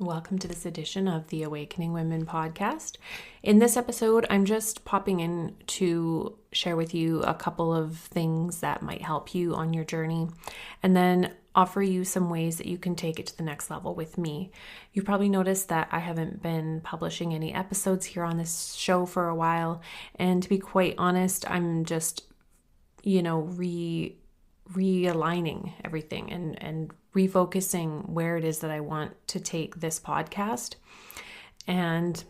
Welcome to this edition of the Awakening Women podcast. In this episode, I'm just popping in to share with you a couple of things that might help you on your journey, and then offer you some ways that you can take it to the next level with me. You probably noticed that I haven't been publishing any episodes here on this show for a while, and to be quite honest, I'm just, realigning everything and refocusing where it is that I want to take this podcast. And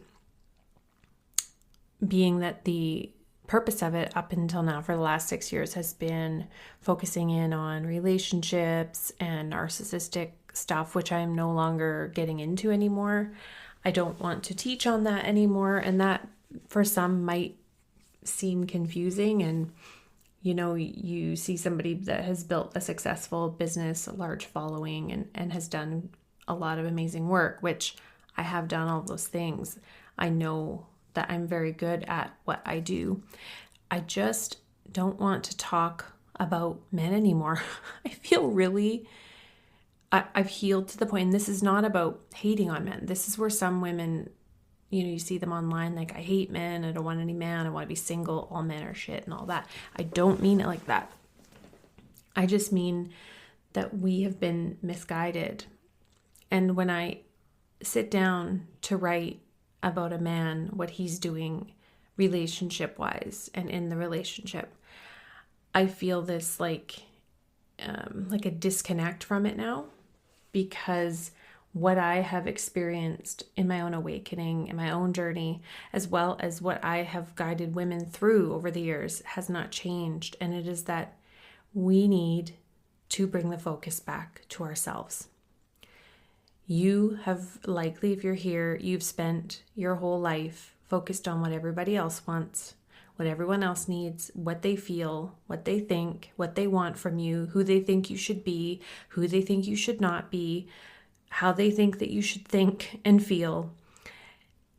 being that the purpose of it up until now for the last 6 years has been focusing in on relationships and narcissistic stuff, which I'm no longer getting into anymore. I don't want to teach on that anymore. And that for some might seem confusing, and you see somebody that has built a successful business, a large following, and has done a lot of amazing work, which I have done all those things. I know that I'm very good at what I do. I just don't want to talk about men anymore. I feel I've healed to the point, and this is not about hating on men. This is where some women, you see them online like, I hate men, I don't want any man, I want to be single, all men are shit and all that. I don't mean it like that. I just mean that we have been misguided. And when I sit down to write about a man, what he's doing relationship-wise and in the relationship, I feel this like a disconnect from it now, because what I have experienced in my own awakening, in my own journey, as well as what I have guided women through over the years, has not changed. And it is that we need to bring the focus back to ourselves. You have likely, if you're here, you've spent your whole life focused on what everybody else wants, what everyone else needs, what they feel, what they think, what they want from you, who they think you should be, who they think you should not be, how they think that you should think and feel,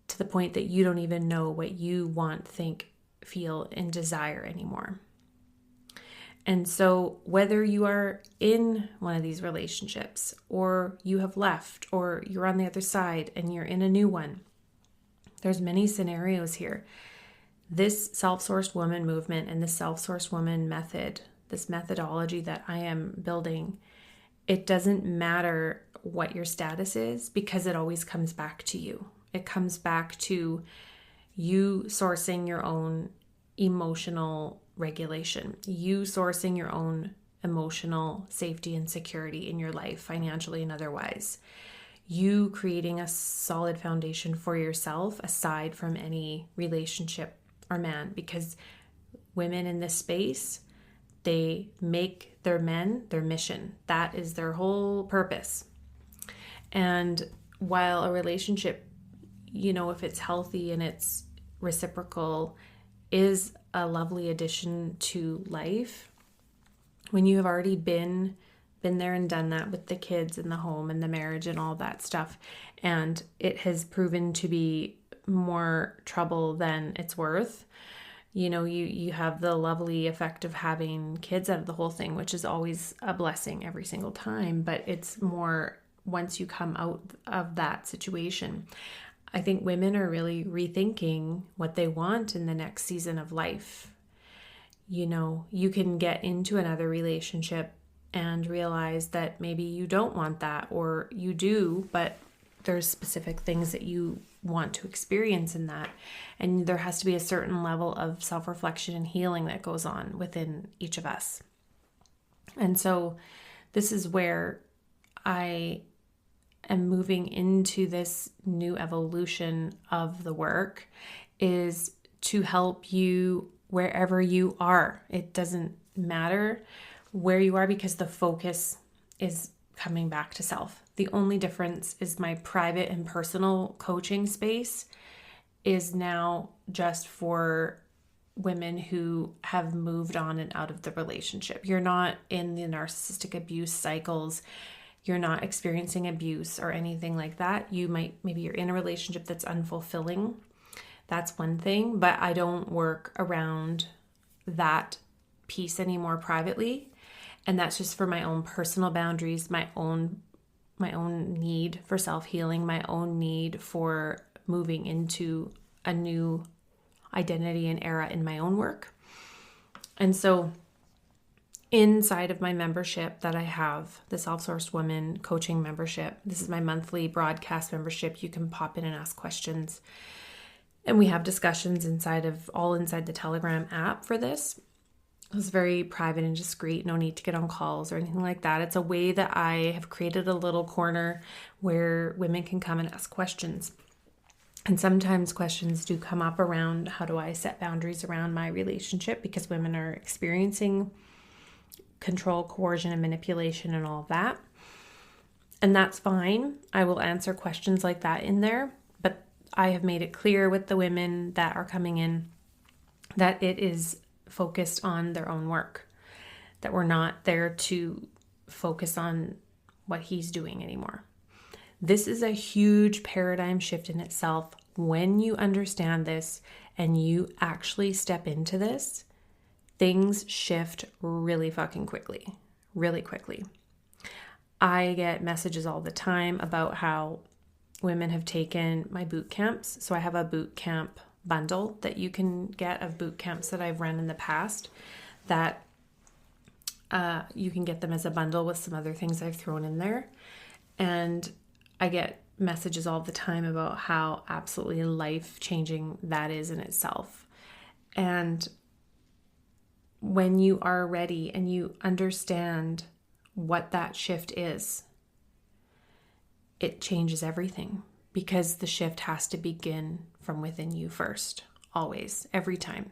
to the point that you don't even know what you want, think, feel, and desire anymore. And so whether you are in one of these relationships, or you have left, or you're on the other side and you're in a new one, there's many scenarios here. This self-sourced woman movement and the self-sourced woman method, this methodology that I am building, it doesn't matter what your status is, because it always comes back to you. It comes back to you sourcing your own emotional regulation, you sourcing your own emotional safety and security in your life, financially and otherwise. You creating a solid foundation for yourself aside from any relationship or man, because women in this space, they make their men their mission. That is their whole purpose. And while a relationship, if it's healthy and it's reciprocal, is a lovely addition to life, when you have already been there and done that with the kids and the home and the marriage and all that stuff, and it has proven to be more trouble than it's worth, you have the lovely effect of having kids out of the whole thing, which is always a blessing every single time, but it's more once you come out of that situation. I think women are really rethinking what they want in the next season of life. You can get into another relationship and realize that maybe you don't want that, or you do, but there's specific things that you want to experience in that. And there has to be a certain level of self-reflection and healing that goes on within each of us. And so this is where I am moving into this new evolution of the work, is to help you wherever you are. It doesn't matter where you are, because the focus is coming back to self. The only difference is my private and personal coaching space is now just for women who have moved on and out of the relationship. You're not in the narcissistic abuse cycles. You're not experiencing abuse or anything like that. Maybe you're in a relationship that's unfulfilling. That's one thing, but I don't work around that piece anymore privately. And that's just for my own personal boundaries, my own my own need for self-healing, my own need for moving into a new identity and era in my own work. And so inside of my membership that I have, the Self-Sourced Woman coaching membership, this is my monthly broadcast membership. You can pop in and ask questions. And we have discussions inside the Telegram app for this. It's very private and discreet, no need to get on calls or anything like that. It's a way that I have created a little corner where women can come and ask questions. And sometimes questions do come up around how do I set boundaries around my relationship, because women are experiencing control, coercion, and manipulation and all of that. And that's fine. I will answer questions like that in there. But I have made it clear with the women that are coming in that it is focused on their own work, that we're not there to focus on what he's doing anymore. This is a huge paradigm shift in itself. When you understand this and you actually step into this, things shift really fucking quickly, really quickly. I get messages all the time about how women have taken my boot camps. So I have a boot camp bundle that you can get of boot camps that I've run in the past, that you can get them as a bundle with some other things I've thrown in there. And I get messages all the time about how absolutely life-changing that is in itself. And when you are ready and you understand what that shift is, it changes everything, because the shift has to begin from within you first, always, every time.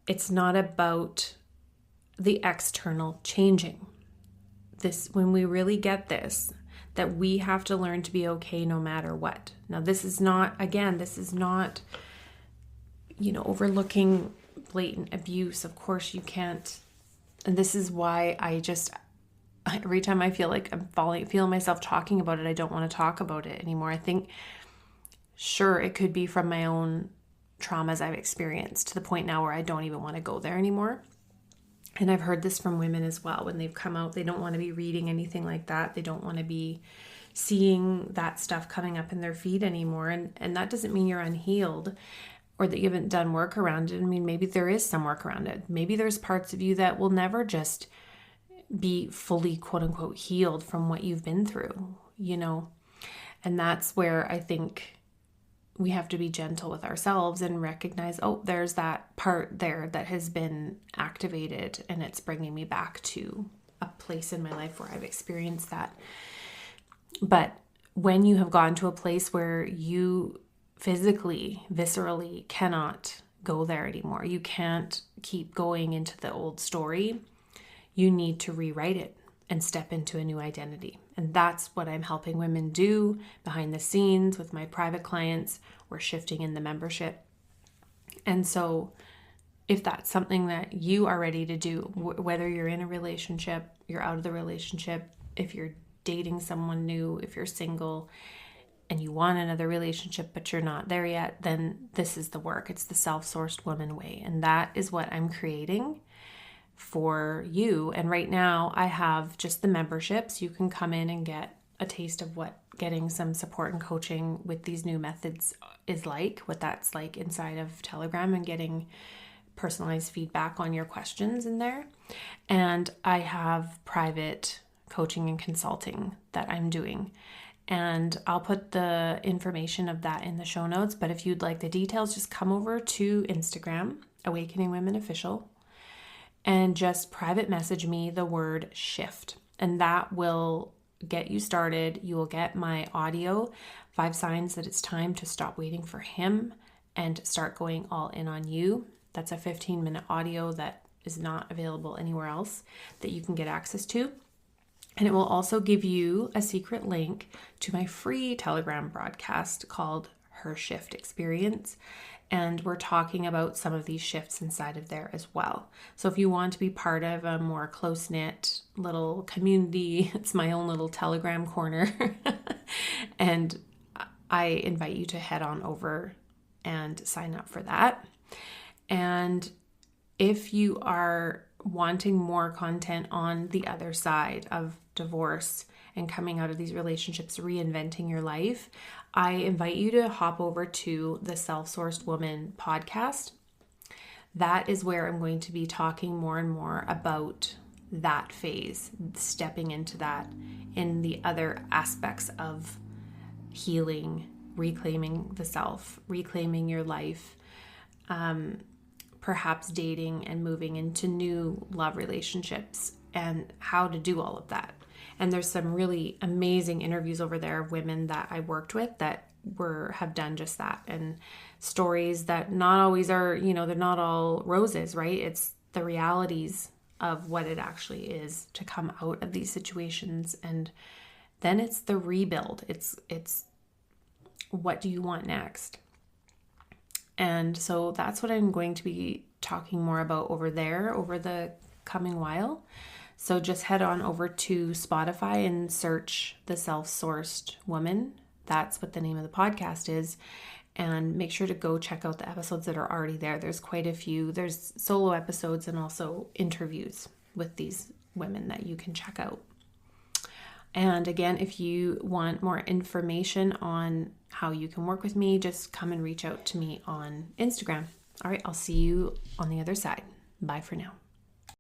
It's not about the external changing. When we really get this, that we have to learn to be okay no matter what. Now, this is not, overlooking blatant abuse. Of course you can't. And this is why every time I feel like I'm feeling myself talking about it, I don't want to talk about it anymore. I think, sure, it could be from my own traumas I've experienced to the point now where I don't even want to go there anymore. And I've heard this from women as well. When they've come out, they don't want to be reading anything like that. They don't want to be seeing that stuff coming up in their feed anymore. And that doesn't mean you're unhealed or that you haven't done work around it. I mean, maybe there is some work around it. Maybe there's parts of you that will never just be fully, quote unquote, healed from what you've been through, And that's where I think we have to be gentle with ourselves and recognize, oh, there's that part there that has been activated and it's bringing me back to a place in my life where I've experienced that. But when you have gotten to a place where you physically, viscerally cannot go there anymore, you can't keep going into the old story, you need to rewrite it and step into a new identity. And that's what I'm helping women do behind the scenes with my private clients. We're shifting in the membership. And so if that's something that you are ready to do, whether you're in a relationship, you're out of the relationship, if you're dating someone new, if you're single and you want another relationship but you're not there yet, then this is the work. It's the Self-Sourced Woman way. And that is what I'm creating for you. And right now I have just the memberships. You can come in and get a taste of what getting some support and coaching with these new methods is like, what that's like inside of Telegram, and getting personalized feedback on your questions in there. And I have private coaching and consulting that I'm doing. And I'll put the information of that in the show notes. But if you'd like the details, just come over to Instagram, Awakening Women Official, and just private message me the word shift. And that will get you started. You will get my audio, 5 signs that it's time to stop waiting for him and start going all in on you. That's a 15-minute audio that is not available anywhere else that you can get access to. And it will also give you a secret link to my free Telegram broadcast called Her Shift Experience. And we're talking about some of these shifts inside of there as well. So if you want to be part of a more close-knit little community, it's my own little Telegram corner. And I invite you to head on over and sign up for that. And if you are wanting more content on the other side of divorce and coming out of these relationships, reinventing your life, I invite you to hop over to the Self-Sourced Woman podcast. That is where I'm going to be talking more and more about that phase, stepping into that in the other aspects of healing, reclaiming the self, reclaiming your life, perhaps dating and moving into new love relationships, and how to do all of that. And there's some really amazing interviews over there of women that I worked with that have done just that, and stories that not always are, they're not all roses, right? It's the realities of what it actually is to come out of these situations. And then it's the rebuild. It's what do you want next? And so that's what I'm going to be talking more about over there over the coming while. So just head on over to Spotify and search The Self-Sourced Woman. That's what the name of the podcast is. And make sure to go check out the episodes that are already there. There's quite a few. There's solo episodes and also interviews with these women that you can check out. And again, if you want more information on how you can work with me, just come and reach out to me on Instagram. All right, I'll see you on the other side. Bye for now.